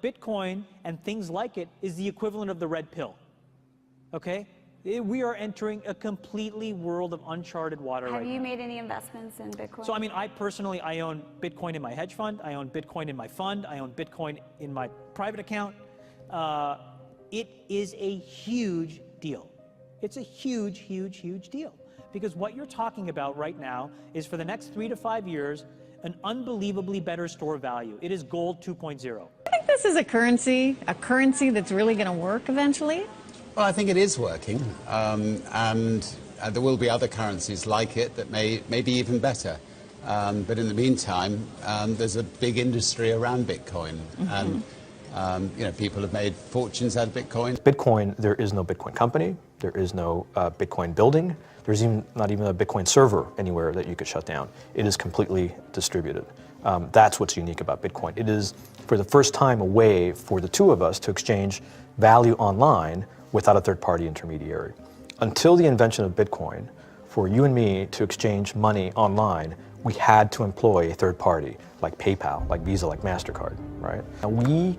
Bitcoin and things like it is the equivalent of the red pill, okay? We are entering a completely world of uncharted water right now. Have you made any investments in Bitcoin? So, I mean, I personally, I own Bitcoin in my hedge fund. I own Bitcoin in my fund. I own Bitcoin in my private account. It is a huge deal. It's a huge, huge, huge deal. Because what you're talking about right now is for the next 3 to 5 years, an unbelievably better store value. It is gold 2.0. I think this is a currency that's really going to work eventually. Well, I think it is working, and there will be other currencies like it that may be even better. But in the meantime, there's a big industry around Bitcoin, and you know, people have made fortunes out of Bitcoin. Bitcoin, there is no Bitcoin company, there is no Bitcoin building, there's not even a Bitcoin server anywhere that you could shut down. It is completely distributed. That's what's unique about Bitcoin. It is, for the first time, a way for the two of us to exchange value online without a third-party intermediary. Until the invention of Bitcoin, for you and me to exchange money online, we had to employ a third party, like PayPal, like Visa, like MasterCard, right? And we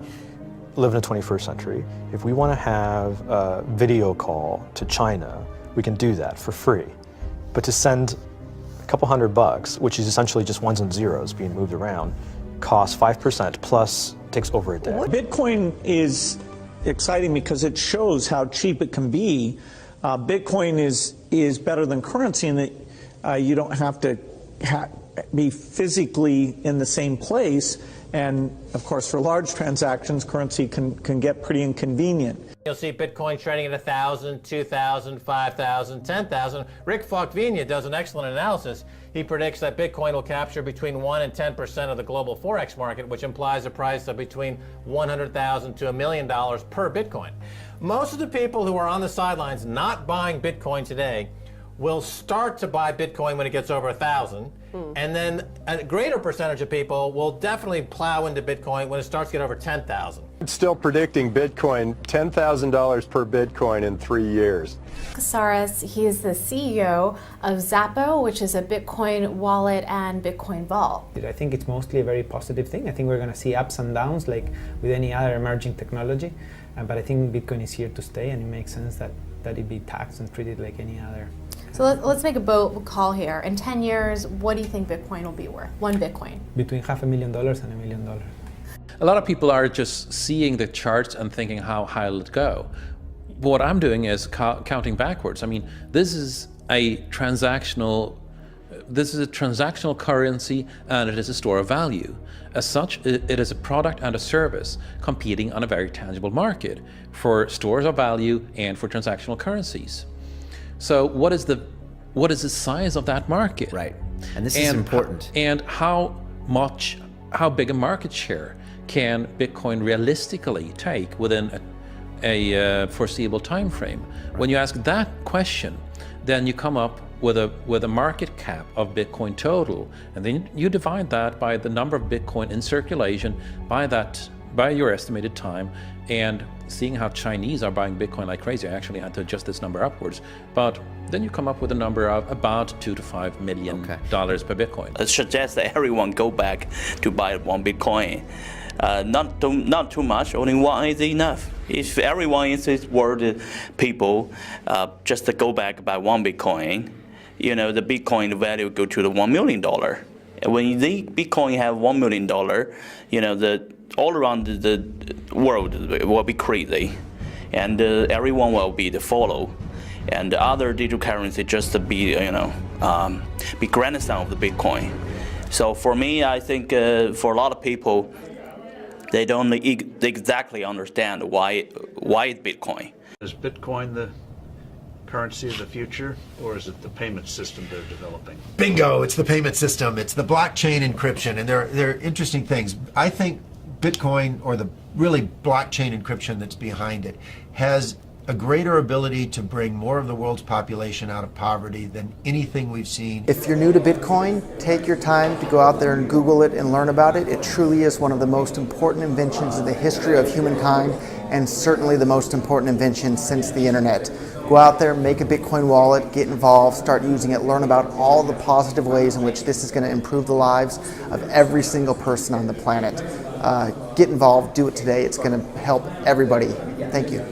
live in the 21st century. If we want to have a video call to China, we can do that for free. But to send a couple $100, which is essentially just ones and zeros being moved around, costs 5% plus takes over a day. Bitcoin is exciting because it shows how cheap it can be. Bitcoin is better than currency in that you don't have to be physically in the same place. And of course, for large transactions, currency can get pretty inconvenient. You'll see Bitcoin trading at 1,000, 2,000, 5,000, 10,000. Rick Falkvinia does an excellent analysis. He predicts that Bitcoin will capture between 1 and 10% of the global Forex market, which implies a price of between $100,000 to $1 million per Bitcoin. Most of the people who are on the sidelines not buying Bitcoin today will start to buy Bitcoin when it gets over 1,000. And then a greater percentage of people will definitely plow into Bitcoin when it starts to get over 10,000. It's still predicting Bitcoin, $10,000 per Bitcoin in 3 years. Casares, he is the CEO of Xapo, which is a Bitcoin wallet and Bitcoin vault. I think it's mostly a very positive thing. I think we're going to see ups and downs like with any other emerging technology. But I think Bitcoin is here to stay, and it makes sense that it be taxed and treated like any other. So let's make a bold call here. In 10 years, what do you think Bitcoin will be worth? One Bitcoin? Between $500,000 and $1 million. A lot of people are just seeing the charts and thinking, how high will it go? What I'm doing is counting backwards. I mean, this is a transactional currency, and it is a store of value. As such, it is a product and a service competing on a very tangible market for stores of value and for transactional currencies. So what is the size of that market? Right, and this is important. And how big a market share can Bitcoin realistically take within a foreseeable time frame? Right. When you ask that question, then you come up with a market cap of Bitcoin total, and then you divide that by the number of Bitcoin in circulation by your estimated time, and seeing how Chinese are buying Bitcoin like crazy, I actually had to adjust this number upwards, but then you come up with a number of about $2 to $5 million per Bitcoin. I suggest that everyone go back to buy one Bitcoin. Not too much, only one is enough. If everyone in this world, people, just to go back buy one Bitcoin, you know, the Bitcoin value go to the $1 million. And when the Bitcoin have $1 million, you know, all around the world will be crazy, and everyone will be the follow, and the other digital currency just to be, you know, be grandson of the Bitcoin. So for me, I think for a lot of people, they don't exactly understand why it's Bitcoin. Is Bitcoin the currency of the future, or is it the payment system they're developing? Bingo! It's the payment system. It's the blockchain encryption, and they're interesting things. I think Bitcoin, or the really blockchain encryption that's behind it, has a greater ability to bring more of the world's population out of poverty than anything we've seen. If you're new to Bitcoin, take your time to go out there and Google it and learn about it. It truly is one of the most important inventions in the history of humankind, and certainly the most important invention since the internet. Go out there, make a Bitcoin wallet, get involved, start using it, learn about all the positive ways in which this is going to improve the lives of every single person on the planet. get involved, do it today. It's going to help everybody. Thank you.